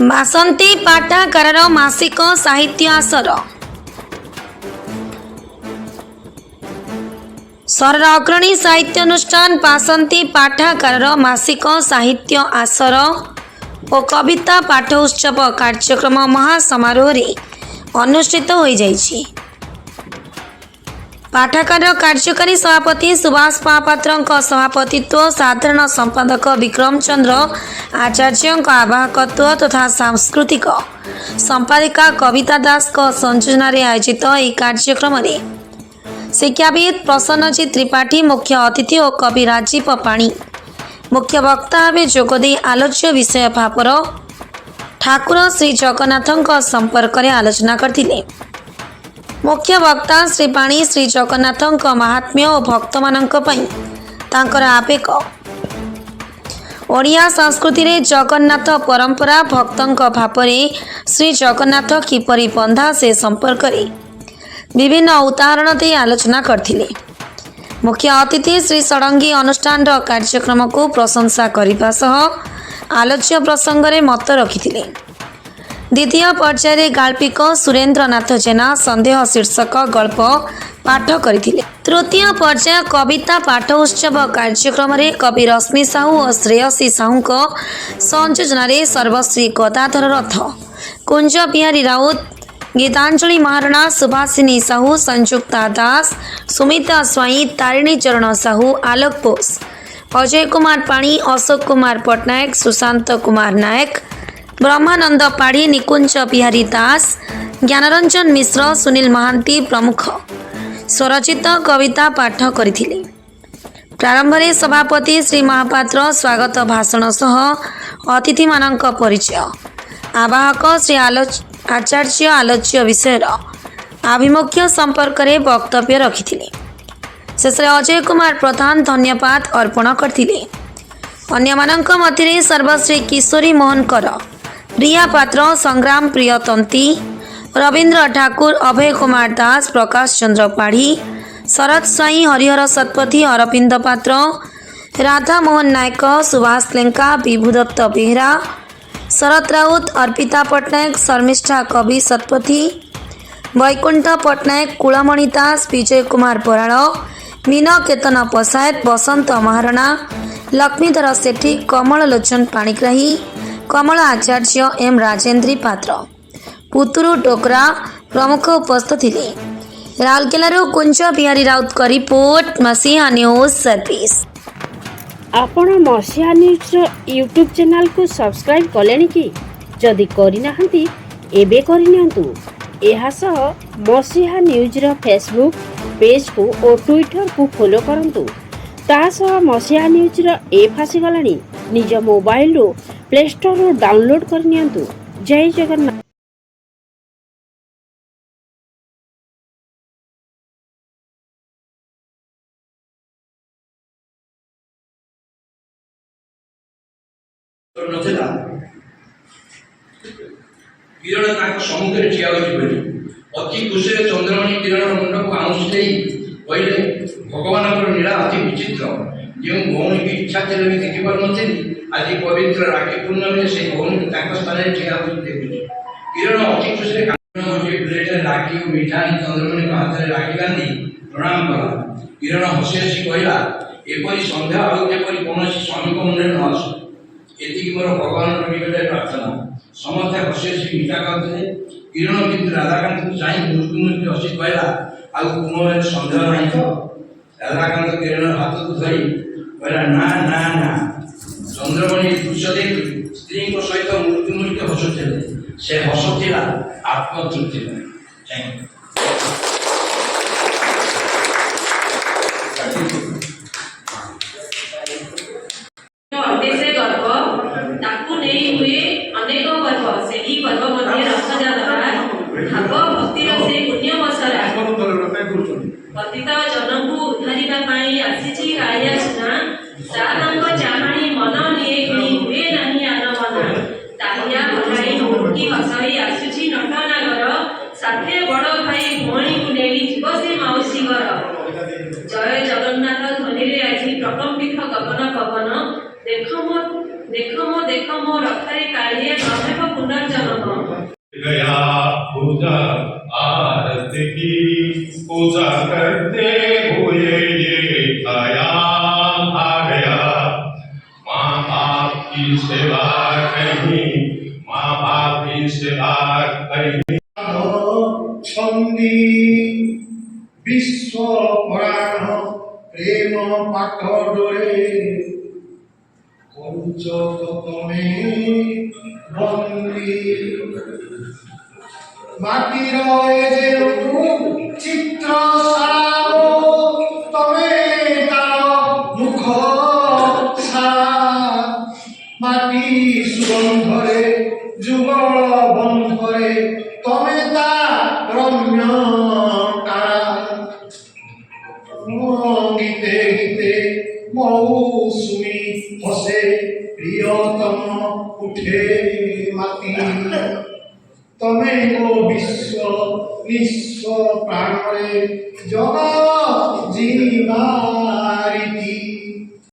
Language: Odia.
ବାସନ୍ତୀ ପାଠାଗାରର ମାସିକ ସାହିତ୍ୟ ଆସର। ସହରର ଅଗ୍ରଣୀ ସାହିତ୍ୟାନୁଷ୍ଠାନ ବାସନ୍ତୀ ପାଠାଗାରର ମାସିକ ସାହିତ୍ୟ ଆସର ଓ କବିତା ପାଠ ଉତ୍ସବ କାର୍ଯ୍ୟକ୍ରମ ମହାସମାରୋହରେ ଅନୁଷ୍ଠିତ ହୋଇଯାଇଛି। ପାଠାଗାର କାର୍ଯ୍ୟକାରୀ ସଭାପତି ସୁଭାଷ ମହାପାତ୍ରଙ୍କ ସଭାପତିତ୍ୱ, ସାଧାରଣ ସମ୍ପାଦକ ବିକ୍ରମ ଚନ୍ଦ୍ର ଆଚାର୍ଯ୍ୟଙ୍କ ଆବାହକତ୍ୱ ତଥା ସାଂସ୍କୃତିକ ସମ୍ପାଦିକା କବିତା ଦାସଙ୍କ ସଂଯୋଜନାରେ ଆୟୋଜିତ ଏହି କାର୍ଯ୍ୟକ୍ରମରେ ଶିକ୍ଷାବିତ୍ ପ୍ରସନ୍ନଜିତ ତ୍ରିପାଠୀ ମୁଖ୍ୟ ଅତିଥି ଓ କବି ରାଜୀବ ପାଣି ମୁଖ୍ୟ ବକ୍ତା ଭାବେ ଯୋଗଦେଇ ଆଲୋଚ୍ୟ ବିଷୟ ଭାବର ଠାକୁର ଶ୍ରୀ ଜଗନ୍ନାଥଙ୍କ ସମ୍ପର୍କରେ ଆଲୋଚନା କରିଥିଲେ। ମୁଖ୍ୟ ବକ୍ତା ଶ୍ରୀ ପାଣି ଶ୍ରୀ ଜଗନ୍ନାଥଙ୍କ ମାହାତ୍ମ୍ୟ ଓ ଭକ୍ତମାନଙ୍କ ପାଇଁ ତାଙ୍କର ଆବେଗ, ଓଡ଼ିଆ ସଂସ୍କୃତିରେ ଜଗନ୍ନାଥ ପରମ୍ପରା, ଭକ୍ତଙ୍କ ଭାବରେ ଶ୍ରୀ ଜଗନ୍ନାଥ କିପରି ବନ୍ଧା ସେ ସମ୍ପର୍କରେ ବିଭିନ୍ନ ଉଦାହରଣ ଦେଇ ଆଲୋଚନା କରିଥିଲେ। ମୁଖ୍ୟ ଅତିଥି ଶ୍ରୀ ଷଡ଼ଙ୍ଗୀ ଅନୁଷ୍ଠାନର କାର୍ଯ୍ୟକ୍ରମକୁ ପ୍ରଶଂସା କରିବା ସହ ଆଲୋଚ୍ୟ ପ୍ରସଙ୍ଗରେ ମତ ରଖିଥିଲେ। ଦ୍ୱିତୀୟ ପର୍ଯ୍ୟାୟରେ ଗାଳ୍ପିକ ସୁରେନ୍ଦ୍ରନାଥ ଜେନା ସନ୍ଦେହ ଶୀର୍ଷକ ଗଳ୍ପ ପାଠ କରିଥିଲେ। ତୃତୀୟ ପର୍ଯ୍ୟାୟ କବିତା ପାଠ ଉତ୍ସବ କାର୍ଯ୍ୟକ୍ରମରେ କବି ରଶ୍ମି ସାହୁ ଓ ଶ୍ରେୟସୀ ସାହୁଙ୍କ ସଂଯୋଜନାରେ ସର୍ବଶ୍ରୀ ଗଦାଧର ରଥ, କୁଞ୍ଜ ବିହାରୀ ରାଉତ, ଗୀତାଞ୍ଜଳି ମହାରଣା, ସୁଭାଷିନୀ ସାହୁ, ସଂଯୁକ୍ତା ଦାସ, ସୁମିତା ସ୍ୱାଇଁ, ତାରିଣୀ ଚରଣ ସାହୁ, ଆଲୋକ ବୋଷ, ଅଜୟ କୁମାର ପାଣି, ଅଶୋକ କୁମାର ପଟ୍ଟନାୟକ, ସୁଶାନ୍ତ କୁମାର ନାୟକ, ବ୍ରହ୍ମାନନ୍ଦ ପାଢ଼ୀ, ନିକୁଞ୍ଜ ବିହାରୀ ଦାସ, ଜ୍ଞାନରଞ୍ଜନ ମିଶ୍ର, ସୁନୀଲ ମହାନ୍ତି ପ୍ରମୁଖ ସ୍ୱରଚିତ କବିତା ପାଠ କରିଥିଲେ। ପ୍ରାରମ୍ଭରେ ସଭାପତି ଶ୍ରୀ ମହାପାତ୍ର ସ୍ୱାଗତ ଭାଷଣ ସହ ଅତିଥିମାନଙ୍କ ପରିଚୟ, ଆବାହକ ଶ୍ରୀ ଆଚାର୍ଯ୍ୟ ଆଲୋଚ୍ୟ ବିଷୟର ଆଭିମୁଖ୍ୟ ସମ୍ପର୍କରେ ବକ୍ତବ୍ୟ ରଖିଥିଲେ। ଶେଷରେ ଅଜୟ କୁମାର ପ୍ରଧାନ ଧନ୍ୟବାଦ ଅର୍ପଣ କରିଥିଲେ। ଅନ୍ୟମାନଙ୍କ ମଧ୍ୟରେ ସର୍ବଶ୍ରୀ କିଶୋରୀ ମୋହନକର, ପ୍ରିୟା ପାତ୍ର, ସଂଗ୍ରାମ ପ୍ରିୟତନ୍ତୀ, ରବୀନ୍ଦ୍ର ଠାକୁର, ଅଭୟ କୁମାର ଦାସ, ପ୍ରକାଶ ଚନ୍ଦ୍ର ପାଢ଼ୀ, ଶରତ ସ୍ୱାଇଁ, ହରିହର ଶତପଥୀ, ଅରବିନ୍ଦ ପାତ୍ର, ରାଧା ମୋହନ ନାୟକ, ସୁଭାଷ ଲେଙ୍କା, ବିଭୁଦତ୍ତ ବେହେରା, ଶରତ ରାଉତ, ଅର୍ପିତା ପଟ୍ଟନାୟକ, ଶର୍ମିଷ୍ଠା କବି ଶତପଥୀ, ବୈକୁଣ୍ଠ ପଟ୍ଟନାୟକ, କୁଳମଣି ଦାସ, ବିଜୟ କୁମାର ବରାଳ, ମୀନ କେତନ ପଶାୟତ, ବସନ୍ତ ମହାରଣା, ଲକ୍ଷ୍ମୀଧର ସେଠୀ, କମଳ ଲୋଚନ ପାଣିଗ୍ରାହୀ, କମଳ ଆଚାର୍ଯ୍ୟ, ଏମ୍ ରାଜେନ୍ଦ୍ରୀ ପାତ୍ର, ପୁତୁରୁ ଡୋଗରା ପ୍ରମୁଖ ଉପସ୍ଥିତ ଥିଲେ। ରାଉରକେଲାରୁ କୁଞ୍ଜ ବିହାରୀ ରାଉତଙ୍କ ରିପୋର୍ଟ, ମସିହା ନ୍ୟୁଜ୍ ସର୍ଭିସ୍। ଆପଣ ମସିହା ନ୍ୟୁଜ୍ର ୟୁଟ୍ୟୁବ୍ ଚ୍ୟାନେଲକୁ ସବସ୍କ୍ରାଇବ୍ କଲେଣି କି? ଯଦି କରିନାହାନ୍ତି ଏବେ କରିନିଅନ୍ତୁ। ଏହା ସହ ମସିହା ନ୍ୟୁଜ୍ର ଫେସବୁକ୍ ପେଜ୍କୁ ଓ ଟ୍ୱିଟର୍କୁ ଫଲୋ କରନ୍ତୁ। ତା ସହ ମସିହା ନ୍ୟୁଜ୍ର ଆପ୍ ଆସିଗଲାଣି, ନିଜ ମୋବାଇଲରୁ ପ୍ଲେ ଷ୍ଟୋରରୁ ଡାଉନଲୋଡ୍ କରିନିଅନ୍ତୁ। ଜୟ ଜଗନ୍ନାଥ। ନଥିଲା କିରଣ ତାଙ୍କ ସମ୍ମୁଖରେ ଠିଆ ହୋଇଛି ବୋଲି ଅତି ଖୁସିରେ ଚନ୍ଦ୍ରମଣି କିରଣର ମୁଣ୍ଡକୁ ଆଉଁସି ଦେଇ କହିଲେ, ଭଗବାନଙ୍କର ଲୀଳା ଅତି ବିଚିତ୍ର। ଯେଉଁ ଭଉଣୀକି ଇଚ୍ଛା ଥିଲେ ବି ଦେଖିପାରୁନଥିଲି, ଆଜି ପବିତ୍ର ରାକ୍ଷୀ ପୂର୍ଣ୍ଣମୀରେ ସେହି ଭଉଣୀକୁ ତାଙ୍କ ସ୍ଥାନରେ ଠିଆ ହୋଇ ଦେଖୁଛି। କିରଣ ଅତି ଖୁସିରେ ଗୋଟିଏ ପ୍ଲେଟରେ ରାକ୍ଷୀ ଓ ମିଠା ଆଣି ଚନ୍ଦ୍ରମଣିଙ୍କ ହାତରେ ରାକ୍ଷୀ ବାନ୍ଧି ପ୍ରଣାମ କଲା। କିରଣ ହସି ହସି କହିଲା, ଏପରି ସନ୍ଧ୍ୟା ଆଉ ଯେପରି କୌଣସି ସ୍ୱାମୀଙ୍କ ମୁଣ୍ଡରେ ନ ଆସୁ, ଏତିକି ମୋର ଭଗବାନଙ୍କ ନିକଟରେ ପ୍ରାର୍ଥନା। ସମସ୍ତେ ହସି ହସି ମିଠା ଖାଉଥିଲେ। କିରଣ କିନ୍ତୁ ରାଧାକାନ୍ତକୁ ଚାହିଁ ମୁସ୍କି ମୁସ୍କି ହସି କହିଲା, ଆଉ କୁମରେ ସନ୍ଦେହ ନାହିଁ ତ? ରାଧାକାନ୍ତ କିରଣର ହାତକୁ ଧରି କହିଲା, ନା ନା ନା। ଚନ୍ଦ୍ରମଣି ଦୃଶ୍ୟ ଦେଖି ସ୍ତ୍ରୀଙ୍କ ସହିତ ମୁସ୍କି ମୁସ୍କି ହସୁଥିଲେ। ସେ ହସ ଥିଲା ଆତ୍ମତୃପ୍ତି ପାଇଁ। ତାକୁ ନେଇ ହୁଏ ଅନେକ ପର୍ବ, ସେହି ପର୍ବ ମଧ୍ୟ ରଥଯାତ୍ରା। ଭାବ ଭକ୍ତିର ସେ ପୁଣ୍ୟ ବସରା, ପତିତ ଜନଙ୍କୁ ଉଦ୍ଧାରିବା ପାଇଁ ଆସିଛି କାଳିଆ ସୁନା। ତାଙ୍କ ଚାହାଣୀ ମନ ନିଏ କିଣି ହୁଏ ନାହିଁ ଆନମନା। ତାହିଆ ହସାଇ ମୁଣ୍ଡି ହସାଇ ଆସୁଛି ନଟନାଗର, ସାଥେ ବଡ଼ ଭାଇ ଭଉଣୀକୁ ନେଇ ଯିବ ସେ ମାଉସୀ ଘର। ଜୟ ଜଗନ୍ନାଥ ଧ୍ୱନିରେ ଆଜି ପ୍ରକମ୍ପିତ ଗଗନ ପବନ। ଦେଖ ମୋ ରଥରେ କାଳିଆ ନହେବ ପୁନର सेवा करी छंदी विश्व पुराण प्रेम पाठ डोरे करुच तमे बंदी माटीर चित्र साराओ तमे तार मुख सारा माटी सुगंधरे जुगल बंधरे तमे ता रम्य तारा गीते गीते मौसुमी हसे प्रियतम उठे माती तमे को विश्व निश्व प्राणरे जगत जीवा